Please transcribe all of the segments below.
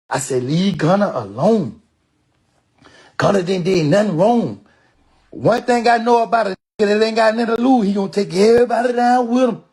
I said, leave Gunna alone. Gunna didn't do nothing wrong. One thing I know about a nigga that ain't got nothing to lose, he gonna take everybody down with him.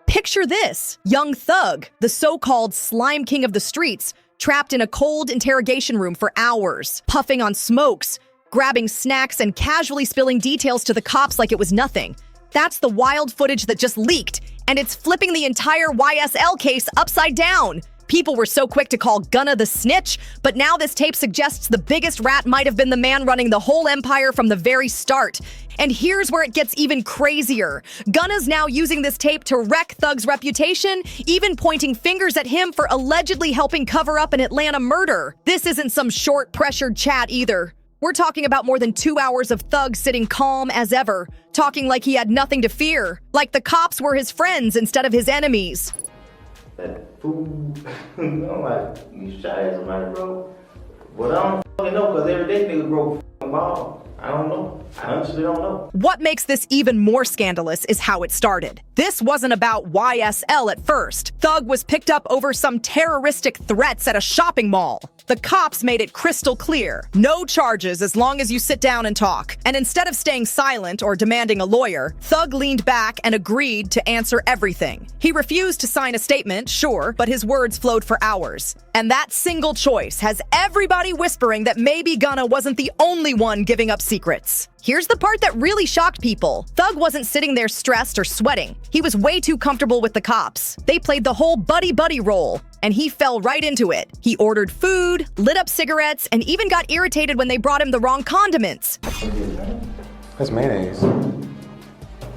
Picture this. Young Thug, the so-called slime king of the streets, trapped in a cold interrogation room for hours, puffing on smokes, grabbing snacks, and casually spilling details to the cops like it was nothing. That's the wild footage that just leaked, and it's flipping the entire YSL case upside down. People were so quick to call Gunna the snitch, but now this tape suggests the biggest rat might have been the man running the whole empire from the very start. And here's where it gets even crazier. Gunna's now using this tape to wreck Thug's reputation, even pointing fingers at him for allegedly helping cover up an Atlanta murder. This isn't some short, pressured chat either. We're talking about more than 2 hours of Thug sitting calm as ever, talking like he had nothing to fear, like the cops were his friends instead of his enemies. That fool, I'm like, you shot at somebody, bro? But I don't fucking know, because every day niggas broke fucking ball. I don't know. I honestly don't know. What makes this even more scandalous is how it started. This wasn't about YSL at first. Thug was picked up over some terroristic threats at a shopping mall. The cops made it crystal clear. No charges as long as you sit down and talk. And instead of staying silent or demanding a lawyer, Thug leaned back and agreed to answer everything. He refused to sign a statement, sure, but his words flowed for hours. And that single choice has everybody whispering that maybe Gunna wasn't the only one giving up secrets. Here's the part that really shocked people. Thug wasn't sitting there stressed or sweating. He was way too comfortable with the cops. They played the whole buddy-buddy role, and he fell right into it. He ordered food, lit up cigarettes, and even got irritated when they brought him the wrong condiments. That's mayonnaise.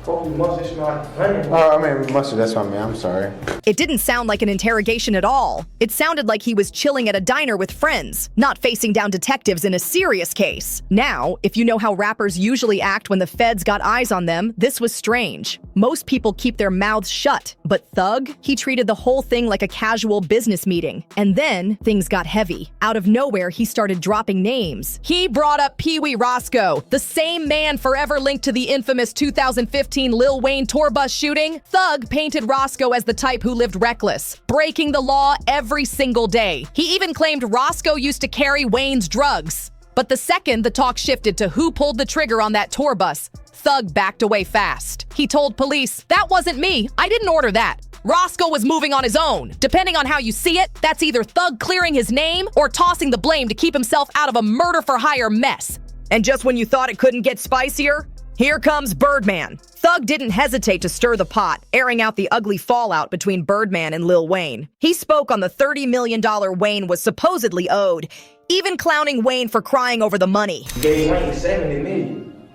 Mustard, I mean mustard, that's what I mean, I'm sorry. It didn't sound like an interrogation at all. It sounded like he was chilling at a diner with friends, not facing down detectives in a serious case. Now, if you know how rappers usually act when the feds got eyes on them, this was strange. Most people keep their mouths shut, but Thug, he treated the whole thing like a casual business meeting. And then things got heavy. Out of nowhere, he started dropping names. He brought up Pee Wee Roscoe, the same man forever linked to the infamous 2015 Lil Wayne tour bus shooting. Thug painted Roscoe as the type who lived reckless, breaking the law every single day. He even claimed Roscoe used to carry Wayne's drugs. But the second the talk shifted to who pulled the trigger on that tour bus, Thug backed away fast. He told police, "That wasn't me. I didn't order that. Roscoe was moving on his own." Depending on how you see it, that's either Thug clearing his name or tossing the blame to keep himself out of a murder-for-hire mess. And just when you thought it couldn't get spicier, here comes Birdman. Thug didn't hesitate to stir the pot, airing out the ugly fallout between Birdman and Lil Wayne. He spoke on the $30 million Wayne was supposedly owed, even clowning Wayne for crying over the money. He gave Wayne $70 million,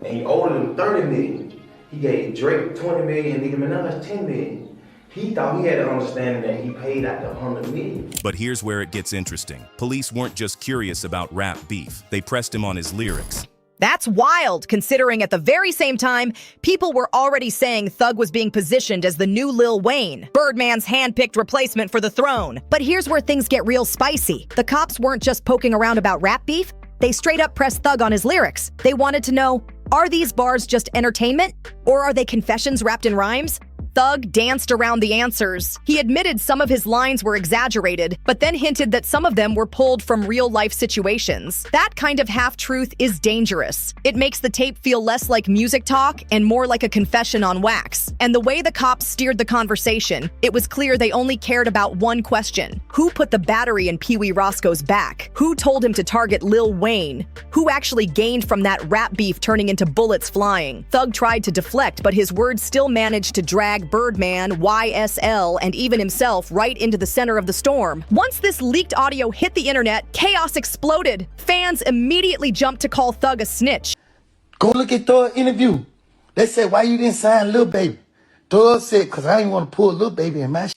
and he owed him $30 million. He gave Drake $20 million, Nicki Minaj $10 million. He thought he had an understanding that he paid out the $100 million. But here's where it gets interesting. Police weren't just curious about rap beef. They pressed him on his lyrics. That's wild, considering at the very same time, people were already saying Thug was being positioned as the new Lil Wayne, Birdman's hand-picked replacement for the throne. But here's where things get real spicy. The cops weren't just poking around about rap beef. They straight up pressed Thug on his lyrics. They wanted to know, are these bars just entertainment? Or are they confessions wrapped in rhymes? Thug danced around the answers. He admitted some of his lines were exaggerated, but then hinted that some of them were pulled from real-life situations. That kind of half-truth is dangerous. It makes the tape feel less like music talk and more like a confession on wax. And the way the cops steered the conversation, it was clear they only cared about one question. Who put the battery in Pee Wee Roscoe's back? Who told him to target Lil Wayne? Who actually gained from that rap beef turning into bullets flying? Thug tried to deflect, but his words still managed to drag Birdman, YSL, and even himself right into the center of the storm. Once this leaked audio hit the internet, chaos exploded. Fans immediately jumped to call Thug a snitch. Go look at Thug's interview. They said, why you didn't sign Lil Baby? Thug said, because I didn't want to pull Lil Baby in my shit.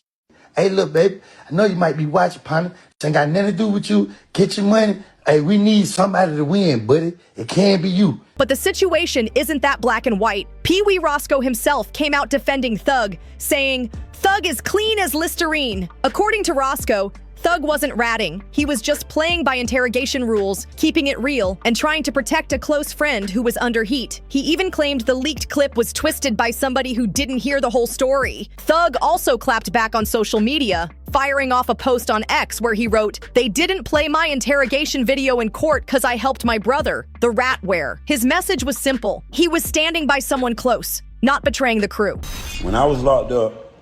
Hey, Lil Baby, I know you might be watching, partner. This ain't got nothing to do with you. Get your money. Hey, we need somebody to win, buddy. It can't be you. But the situation isn't that black and white. Pee Wee Roscoe himself came out defending Thug, saying, "Thug is clean as Listerine." According to Roscoe, Thug wasn't ratting. He was just playing by interrogation rules, keeping it real, and trying to protect a close friend who was under heat. He even claimed the leaked clip was twisted by somebody who didn't hear the whole story. Thug also clapped back on social media. firing off a post on X where he wrote, "They didn't play my interrogation video in court because I helped my brother, the Ratware." His message was simple. He was standing by someone close, not betraying the crew. When I was locked up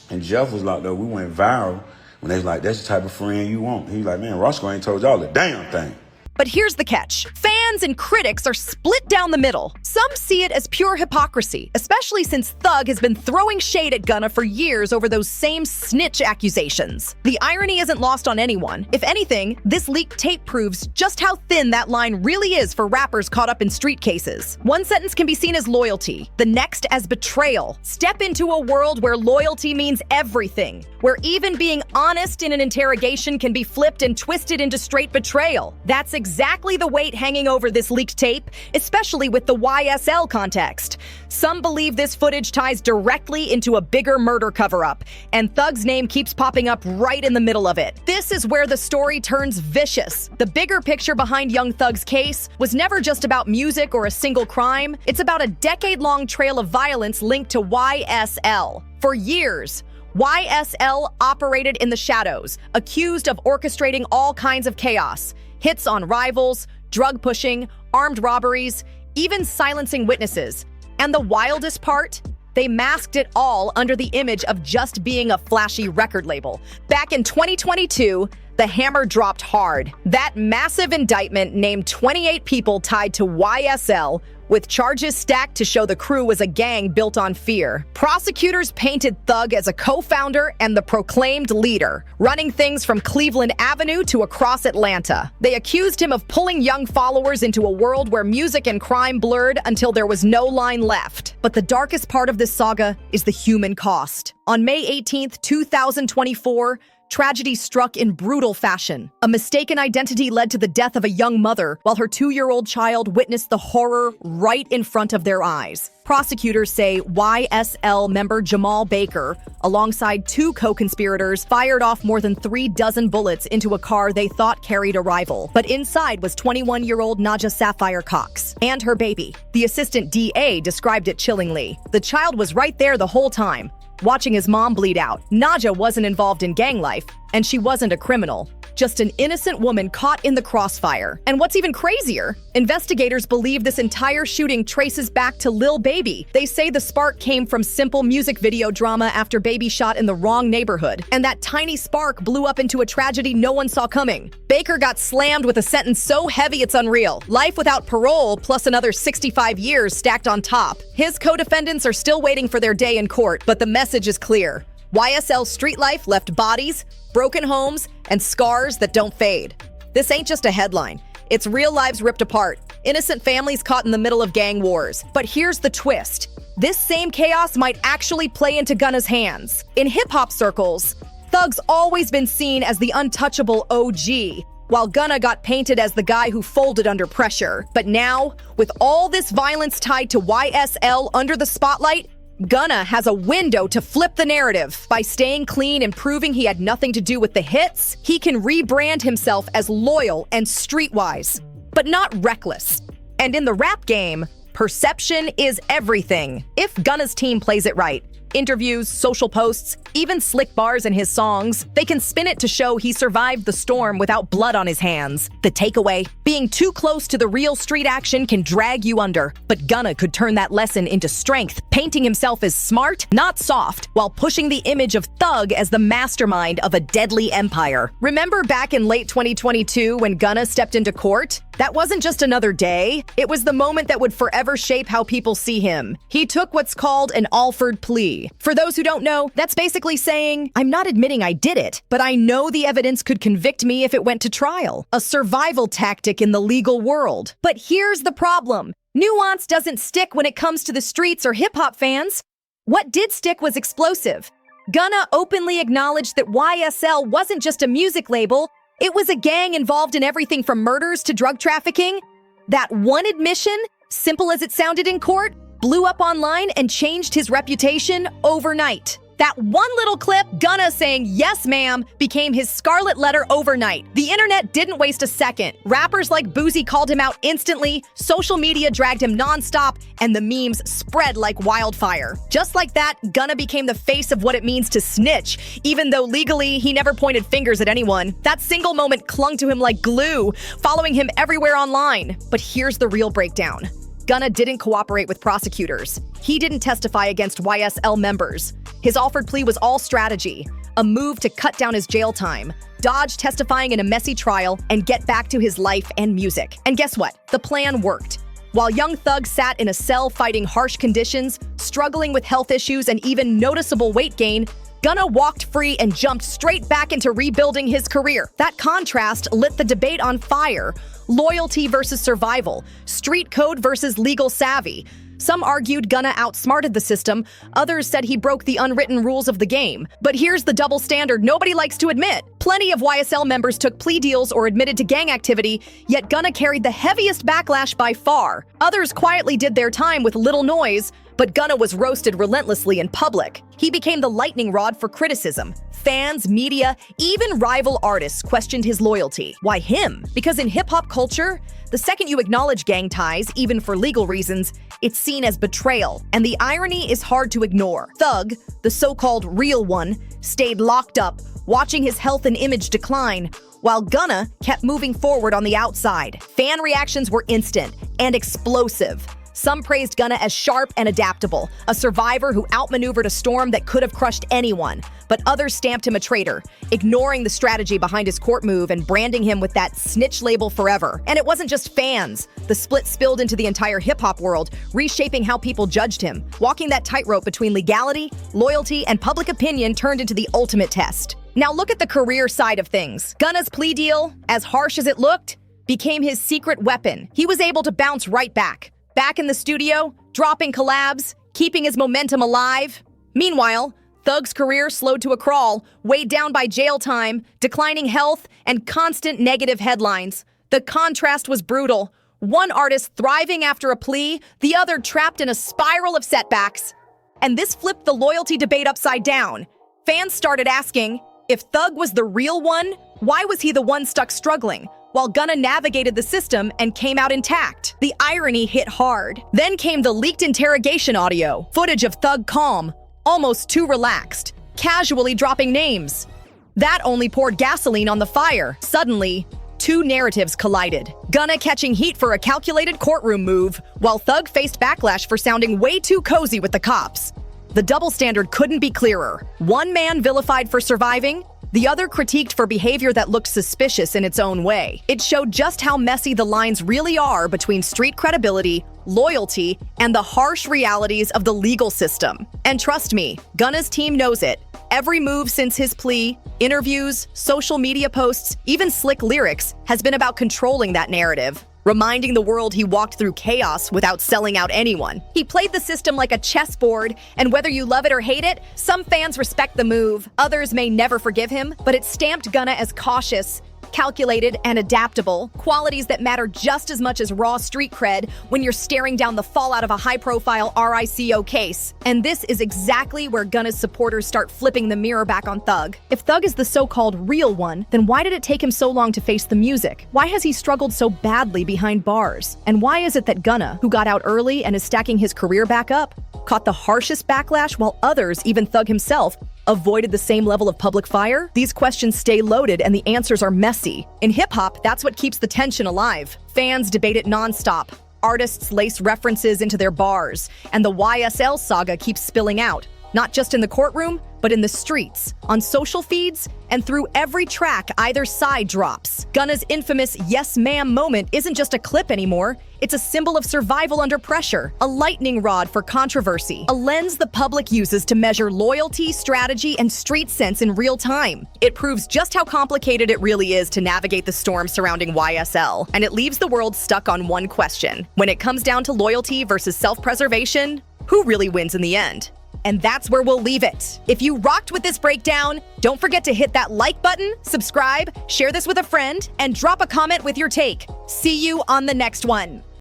and Jeff was locked up, we went viral when they was like, "That's the type of friend you want." He was like, "Man, Roscoe ain't told y'all the damn thing." But here's the catch. Fans and critics are split down the middle. Some see it as pure hypocrisy, especially since Thug has been throwing shade at Gunna for years over those same snitch accusations. The irony isn't lost on anyone. If anything, this leaked tape proves just how thin that line really is for rappers caught up in street cases. One sentence can be seen as loyalty, the next as betrayal. Step into a world where loyalty means everything, where even being honest in an interrogation can be flipped and twisted into straight betrayal. That's exactly the weight hanging over this leaked tape, especially with the YSL context. Some believe this footage ties directly into a bigger murder cover-up, and Thug's name keeps popping up right in the middle of it. This is where the story turns vicious. The bigger picture behind Young Thug's case was never just about music or a single crime. It's about a decade-long trail of violence linked to YSL. For years, YSL operated in the shadows, accused of orchestrating all kinds of chaos. Hits on rivals, drug pushing, armed robberies, even silencing witnesses. And the wildest part? They masked it all under the image of just being a flashy record label. Back in 2022, the hammer dropped hard. That massive indictment named 28 people tied to YSL, with charges stacked to show the crew was a gang built on fear. Prosecutors painted Thug as a co-founder and the proclaimed leader, running things from Cleveland Avenue to across Atlanta. They accused him of pulling young followers into a world where music and crime blurred until there was no line left. But the darkest part of this saga is the human cost. On May 18th, 2024, tragedy struck in brutal fashion. A mistaken identity led to the death of a young mother, while her 2-year-old child witnessed the horror right in front of their eyes. Prosecutors say YSL member Jamal Baker, alongside 2 co-conspirators, fired off more than 3 dozen bullets into a car they thought carried a rival. But inside was 21-year-old Naja Sapphire Cox and her baby. The assistant DA described it chillingly. The child was right there the whole time, watching his mom bleed out. Naja wasn't involved in gang life, and she wasn't a criminal. Just an innocent woman caught in the crossfire. And what's even crazier, investigators believe this entire shooting traces back to Lil Baby. They say the spark came from simple music video drama after Baby shot in the wrong neighborhood. And that tiny spark blew up into a tragedy no one saw coming. Baker got slammed with a sentence so heavy it's unreal. Life without parole plus another 65 years stacked on top. His co-defendants are still waiting for their day in court, but the message is clear. YSL street life left bodies, broken homes, and scars that don't fade. This ain't just a headline. It's real lives ripped apart, innocent families caught in the middle of gang wars. But here's the twist. This same chaos might actually play into Gunna's hands. In hip-hop circles, Thug's always been seen as the untouchable OG, while Gunna got painted as the guy who folded under pressure. But now, with all this violence tied to YSL under the spotlight, Gunna has a window to flip the narrative. By staying clean and proving he had nothing to do with the hits, he can rebrand himself as loyal and streetwise, but not reckless. And in the rap game, perception is everything. If Gunna's team plays it right, interviews, social posts, even slick bars in his songs, they can spin it to show he survived the storm without blood on his hands. The takeaway? Being too close to the real street action can drag you under, but Gunna could turn that lesson into strength, painting himself as smart, not soft, while pushing the image of Thug as the mastermind of a deadly empire. Remember back in late 2022 when Gunna stepped into court? That wasn't just another day. It was the moment that would forever shape how people see him. He took what's called an Alford plea. For those who don't know, that's basically saying, I'm not admitting I did it, but I know the evidence could convict me if it went to trial. A survival tactic in the legal world. But here's the problem. Nuance doesn't stick when it comes to the streets or hip-hop fans. What did stick was explosive. Gunna openly acknowledged that YSL wasn't just a music label, it was a gang involved in everything from murders to drug trafficking. That one admission, simple as it sounded in court, blew up online and changed his reputation overnight. That one little clip, Gunna saying "yes ma'am," became his scarlet letter overnight. The internet didn't waste a second. Rappers like Boozy called him out instantly, social media dragged him nonstop, and the memes spread like wildfire. Just like that, Gunna became the face of what it means to snitch, even though legally he never pointed fingers at anyone. That single moment clung to him like glue, following him everywhere online. But here's the real breakdown. Gunna didn't cooperate with prosecutors. He didn't testify against YSL members. His offered plea was all strategy, a move to cut down his jail time, dodge testifying in a messy trial, and get back to his life and music. And guess what? The plan worked. While young Thug sat in a cell fighting harsh conditions, struggling with health issues and even noticeable weight gain, Gunna walked free and jumped straight back into rebuilding his career. That contrast lit the debate on fire. Loyalty versus survival, street code versus legal savvy. Some argued Gunna outsmarted the system, others said he broke the unwritten rules of the game. But here's the double standard nobody likes to admit. Plenty of YSL members took plea deals or admitted to gang activity, yet Gunna carried the heaviest backlash by far. Others quietly did their time with little noise, but Gunna was roasted relentlessly in public. He became the lightning rod for criticism. Fans, media, even rival artists questioned his loyalty. Why him? Because in hip-hop culture, the second you acknowledge gang ties, even for legal reasons, it's seen as betrayal. And the irony is hard to ignore. Thug, the so-called real one, stayed locked up, watching his health and image decline, while Gunna kept moving forward on the outside. Fan reactions were instant and explosive. Some praised Gunna as sharp and adaptable, a survivor who outmaneuvered a storm that could have crushed anyone. But others stamped him a traitor, ignoring the strategy behind his court move and branding him with that snitch label forever. And it wasn't just fans. The split spilled into the entire hip-hop world, reshaping how people judged him. Walking that tightrope between legality, loyalty, and public opinion turned into the ultimate test. Now look at the career side of things. Gunna's plea deal, as harsh as it looked, became his secret weapon. He was able to bounce right back. Back in the studio, dropping collabs, keeping his momentum alive. Meanwhile, Thug's career slowed to a crawl, weighed down by jail time, declining health, and constant negative headlines. The contrast was brutal. One artist thriving after a plea, the other trapped in a spiral of setbacks. And this flipped the loyalty debate upside down. Fans started asking, if Thug was the real one, why was he the one stuck struggling? While Gunna navigated the system and came out intact. The irony hit hard. Then came the leaked interrogation audio, footage of Thug calm, almost too relaxed, casually dropping names. That only poured gasoline on the fire. Suddenly, two narratives collided. Gunna catching heat for a calculated courtroom move, while Thug faced backlash for sounding way too cozy with the cops. The double standard couldn't be clearer. One man vilified for surviving, the other critiqued for behavior that looked suspicious in its own way. It showed just how messy the lines really are between street credibility, loyalty, and the harsh realities of the legal system. And trust me, Gunna's team knows it. Every move since his plea, interviews, social media posts, even slick lyrics, has been about controlling that narrative, reminding the world he walked through chaos without selling out anyone. He played the system like a chessboard, and whether you love it or hate it, some fans respect the move. Others may never forgive him, but it stamped Gunna as cautious, calculated, and adaptable, qualities that matter just as much as raw street cred when you're staring down the fallout of a high-profile RICO case. And this is exactly where Gunna's supporters start flipping the mirror back on Thug. If Thug is the so-called real one, then why did it take him so long to face the music? Why has he struggled so badly behind bars? And why is it that Gunna, who got out early and is stacking his career back up, caught the harshest backlash while others, even Thug himself, avoided the same level of public fire? These questions stay loaded and the answers are messy. In hip-hop, that's what keeps the tension alive. Fans debate it nonstop. Artists lace references into their bars, and the YSL saga keeps spilling out, not just in the courtroom, but in the streets, on social feeds, and through every track either side drops. Gunna's infamous "yes ma'am" moment isn't just a clip anymore, it's a symbol of survival under pressure, a lightning rod for controversy, a lens the public uses to measure loyalty, strategy, and street sense in real time. It proves just how complicated it really is to navigate the storm surrounding YSL, and it leaves the world stuck on one question. When it comes down to loyalty versus self-preservation, who really wins in the end? And that's where we'll leave it. If you rocked with this breakdown, don't forget to hit that like button, subscribe, share this with a friend, and drop a comment with your take. See you on the next one.